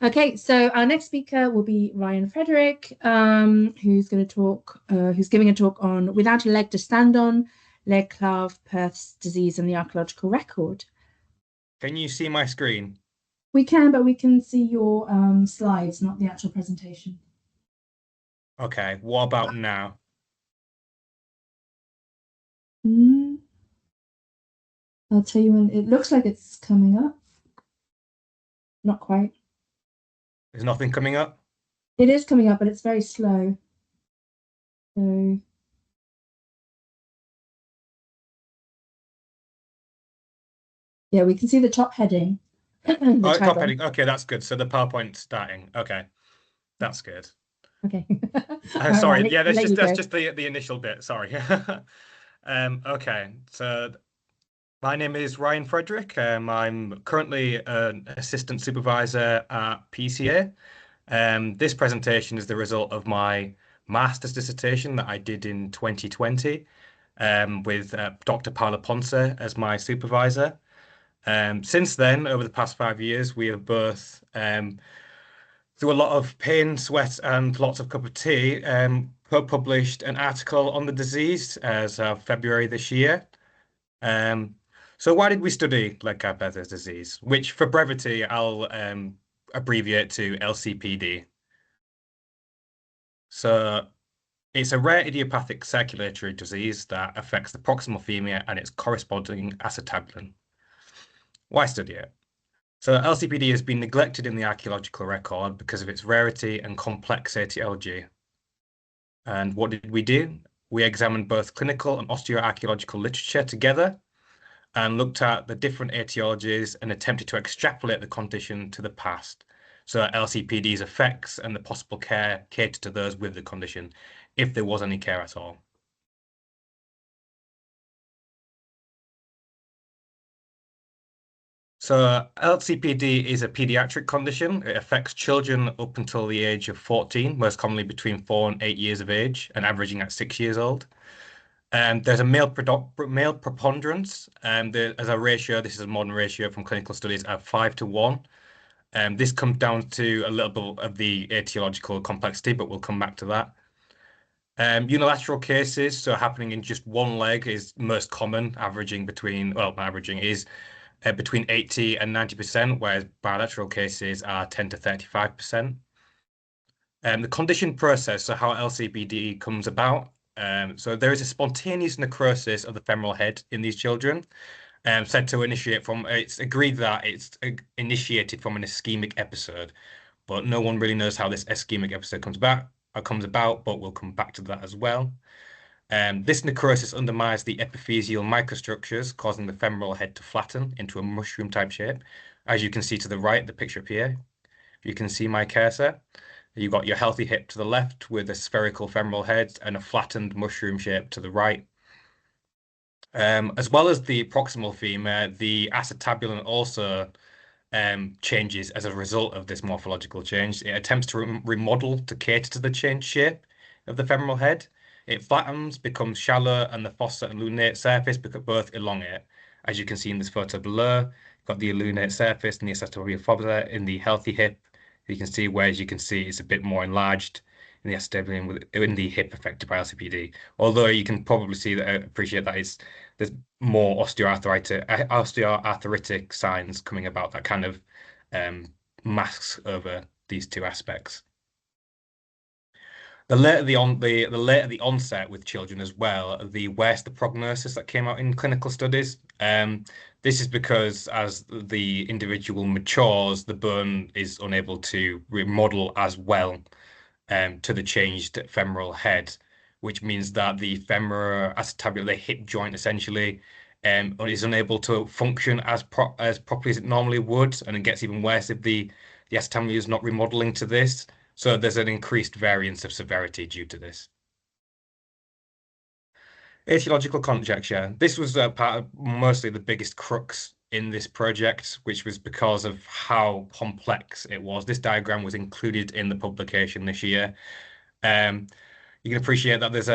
Okay, so our next speaker will be Ryan Frederick, who's giving a talk on Without a Leg to Stand On, Legg-Calvé-Perthes disease and the archaeological record. Can you see my screen? We can, but we can see your slides, not the actual presentation. Okay, what about now? Mm, I'll tell you when it looks like it's coming up. Not quite. There's nothing coming up? It is coming up, but it's very slow. So yeah, we can see the top heading, the Oh, top title. heading. Okay, that's good. So the PowerPoint's starting. Okay, that's good. Okay. All right, Sorry, yeah, I'll let you that's go. just the initial bit. Sorry. Okay, so my name is Ryan Frederick. I'm currently an assistant supervisor at PCA. This presentation is the result of my master's dissertation that I did in 2020 with Dr. Paula Ponce as my supervisor. Since then, over the past 5 years, we have both, through a lot of pain, sweat, and lots of cup of tea, published an article on the disease as of February this year. Um, so why did we study Legg-Calvé-Perthes disease, which for brevity, I'll abbreviate to LCPD. So it's a rare idiopathic circulatory disease that affects the proximal femur and its corresponding acetabulum. Why study it? So LCPD has been neglected in the archaeological record because of its rarity and complex etiology. And what did we do? We examined both clinical and osteoarchaeological literature together and looked at the different etiologies and attempted to extrapolate the condition to the past. So LCPD's effects and the possible care catered to those with the condition, if there was any care at all. So LCPD is a pediatric condition. It affects children up until the age of 14, most commonly between 4 and 8 years of age, and averaging at 6 years old. There's a male preponderance, as a ratio. This is a modern ratio from clinical studies of 5 to 1. This comes down to a little bit of the etiological complexity, but we'll come back to that. Unilateral cases, so happening in just one leg, is most common, averaging between, well, averaging is between 80 and 90%, whereas bilateral cases are 10 to 35%. The condition process, so how LCPD comes about. So there is a spontaneous necrosis of the femoral head in these children, said to initiate from, it's agreed that it's initiated from an ischemic episode, but no one really knows how this ischemic episode comes about, but we'll come back to that as well. This necrosis undermines the epiphyseal microstructures, causing the femoral head to flatten into a mushroom-type shape. As you can see to the right, the picture up here, if you can see my cursor, you've got your healthy hip to the left with a spherical femoral head and a flattened mushroom shape to the right. As well as the proximal femur, the acetabulum also changes as a result of this morphological change. It attempts to remodel to cater to the changed shape of the femoral head. It flattens, becomes shallow, and the fossa and lunate surface both elongate. As you can see in this photo below, you've got the lunate surface and the acetabular fossa in the healthy hip. You can see where, as you can see, it's a bit more enlarged in the acetabulum in the hip affected by LCPD. Although you can probably see that, appreciate that there's more osteoarthritic signs coming about that kind of masks over these two aspects. The later the onset with children as well, the worse the prognosis that came out in clinical studies. This is because as the individual matures, the bone is unable to remodel as well to the changed femoral head, which means that the femoral acetabular, the hip joint essentially, is unable to function as properly as it normally would, and it gets even worse if the acetabulum is not remodeling to this. So there's an increased variance of severity due to this. Etiological conjecture. This was part of mostly the biggest crux in this project, which was because of how complex it was. This diagram was included in the publication this year. Um, you can appreciate that there's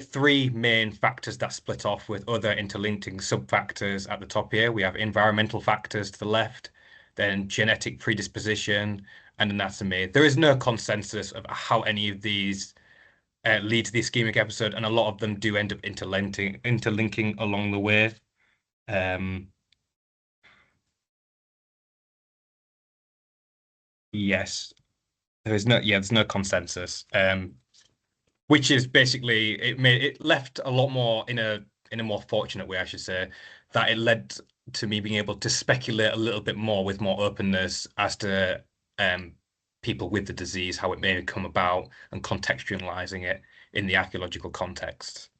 three main factors that split off with other interlinking sub-factors at the top here. We have environmental factors to the left, then genetic predisposition, and anatomy. There is no consensus of how any of these lead to the ischemic episode, and a lot of them do end up interlinking along the way. Um, yes, there's no consensus. Which is basically it left a lot more in a more fortunate way, I should say, that it led to me being able to speculate a little bit more with more openness as to um people with the disease, how it may have come about, and contextualizing it in the archaeological context.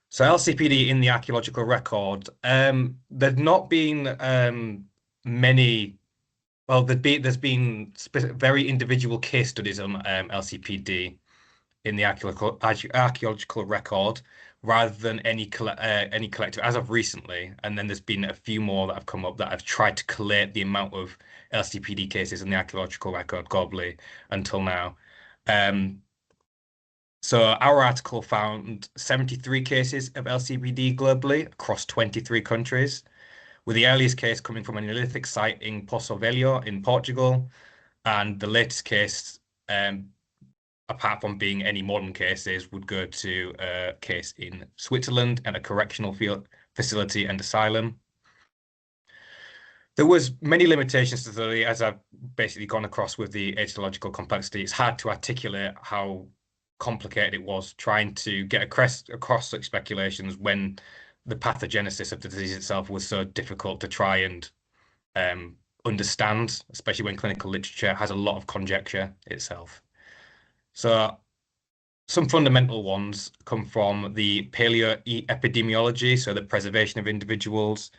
So LCPD in the archaeological record, there've not been many. Well, there's been very individual case studies on LCPD in the archaeological record rather than any collective as of recently. And then there's been a few more that have come up that have tried to collate the amount of LCPD cases in the archaeological record globally until now. Um, so our article found 73 cases of LCPD globally across 23 countries, with the earliest case coming from a Neolithic site in Poço Velho in Portugal, and the latest case, apart from being any modern cases, would go to a case in Switzerland and a correctional facility and asylum. There was many limitations to the study, as I've basically gone across with the etiological complexity. It's hard to articulate how complicated it was trying to get across such speculations when the pathogenesis of the disease itself was so difficult to try and understand, especially when clinical literature has a lot of conjecture itself. So some fundamental ones come from the paleoepidemiology, so the preservation of individuals.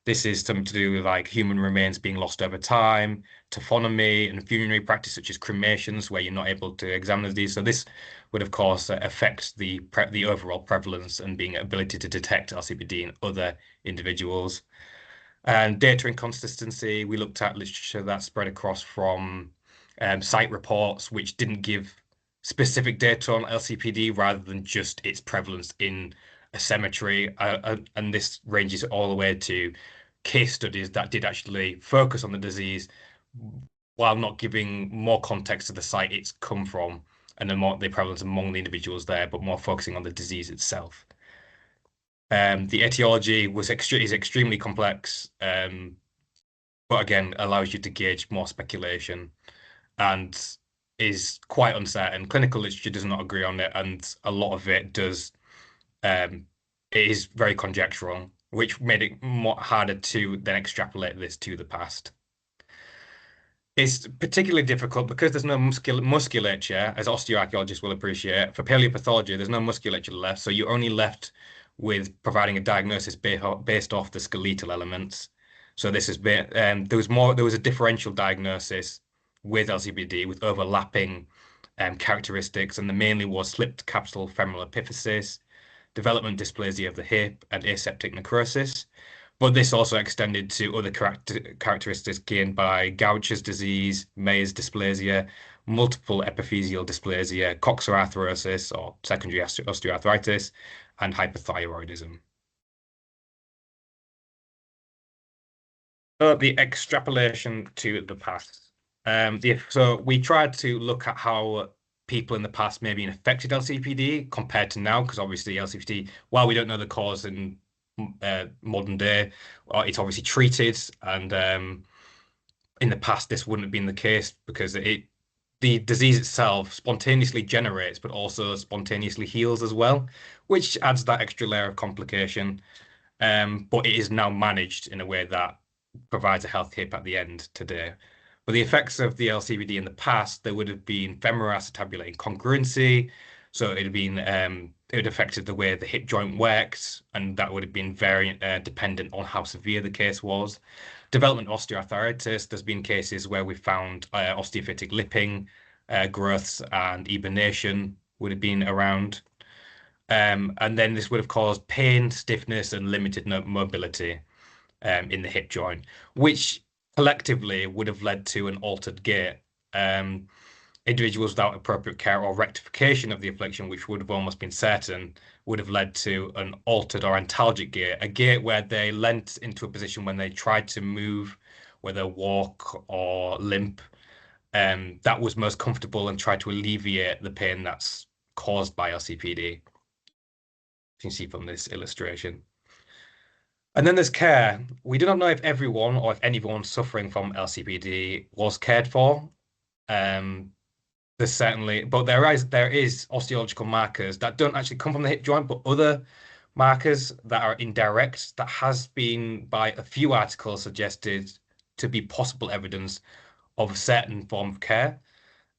This is something to do with like human remains being lost over time, taphonomy and funerary practice such as cremations, where you're not able to examine these. So this would, of course, affect the overall prevalence and being ability to detect LCPD in other individuals. And data inconsistency, we looked at literature that spread across from site reports, which didn't give specific data on LCPD rather than just its prevalence in a cemetery. And this ranges all the way to case studies that did actually focus on the disease while not giving more context to the site it's come from and the prevalence among the individuals there, but more focusing on the disease itself. The etiology is extremely complex, but again allows you to gauge more speculation and is quite uncertain. Clinical literature does not agree on it, and a lot of it does. It is very conjectural, which made it more harder to then extrapolate this to the past. It's particularly difficult because there's no musculature, as osteoarchaeologists will appreciate. For paleopathology, there's no musculature left, so you're only left with providing a diagnosis based off the skeletal elements. So this has been there was a differential diagnosis with LCPD with overlapping characteristics, and the mainly was slipped capsular femoral epiphysis, development dysplasia of the hip, and aseptic necrosis. But this also extended to other characteristics gained by Gaucher's disease, Meyer's dysplasia, multiple epiphyseal dysplasia, coxarthrosis or secondary osteoarthritis, and hypothyroidism. So the extrapolation to the past. So we tried to look at how people in the past may have been affected LCPD compared to now, because obviously LCPD, while we don't know the cause in modern day, it's obviously treated, and in the past this wouldn't have been the case because the disease itself spontaneously generates, but also spontaneously heals as well, which adds that extra layer of complication. But it is now managed in a way that provides a health hip at the end today. But the effects of the LCPD in the past, there would have been femoral acetabulate incongruency. So it had affected the way the hip joint works, and that would have been very dependent on how severe the case was. Development of osteoarthritis, there's been cases where we found osteophytic lipping, growths, and eburnation would have been around. And then this would have caused pain, stiffness, and limited mobility in the hip joint, which collectively would have led to an altered gait. individuals without appropriate care or rectification of the affliction, which would have almost been certain, would have led to an altered or antalgic gait, a gait where they leant into a position when they tried to move, whether walk or limp, that was most comfortable and tried to alleviate the pain that's caused by LCPD. You can see from this illustration. And then there's care. We do not know if everyone or if anyone suffering from LCPD was cared for. Um, there's certainly, but there is osteological markers that don't actually come from the hip joint, but other markers that are indirect that has been by a few articles suggested to be possible evidence of a certain form of care.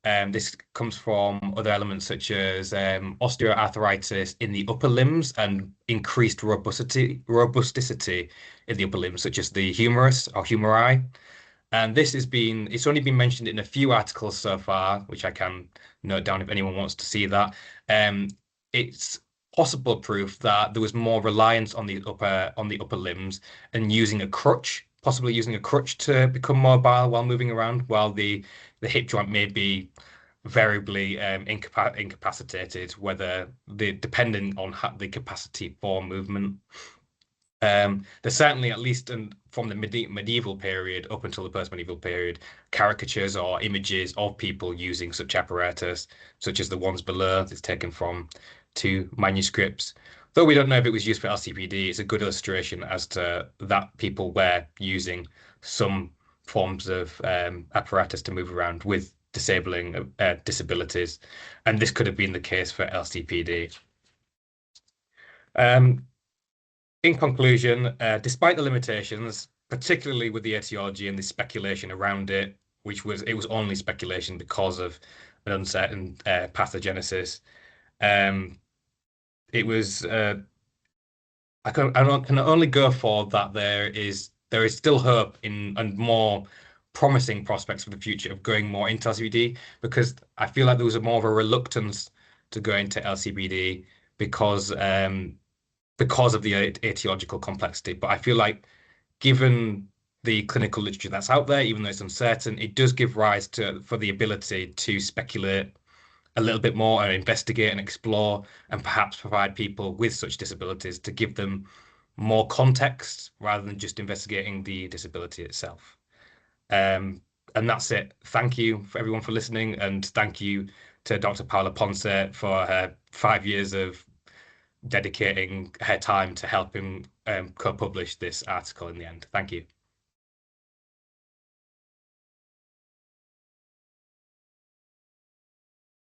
This comes from other elements such as osteoarthritis in the upper limbs and increased robusticity in the upper limbs, such as the humerus or humeri. And it's only been mentioned in a few articles so far, which I can note down if anyone wants to see that. Um, it's possible proof that there was more reliance on the upper limbs and using a crutch, possibly using a crutch to become mobile while moving around, while the hip joint may be variably incapacitated, whether depending on the capacity for movement. There's certainly, at least from the medieval period up until the post-medieval period, caricatures or images of people using such apparatus, such as the ones below. It's taken from two manuscripts. Though we don't know if it was used for LCPD, it's a good illustration as to that people were using some forms of apparatus to move around with disabling disabilities, and this could have been the case for LCPD. Um, in conclusion, despite the limitations, particularly with the etiology and the speculation around it, it was only speculation because of an uncertain pathogenesis. Um, it was I can only go for that there is still hope in and more promising prospects for the future of going more into LCPD, because I feel like there was more of a reluctance to go into LCPD because of the etiological complexity. But I feel like given the clinical literature that's out there, even though it's uncertain, it does give rise for the ability to speculate a little bit more and investigate and explore and perhaps provide people with such disabilities to give them more context rather than just investigating the disability itself. Um, and that's it. Thank you for everyone for listening, and thank you to Dr. Paula Ponce for her 5 years of dedicating her time to helping co-publish this article in the end. Thank you.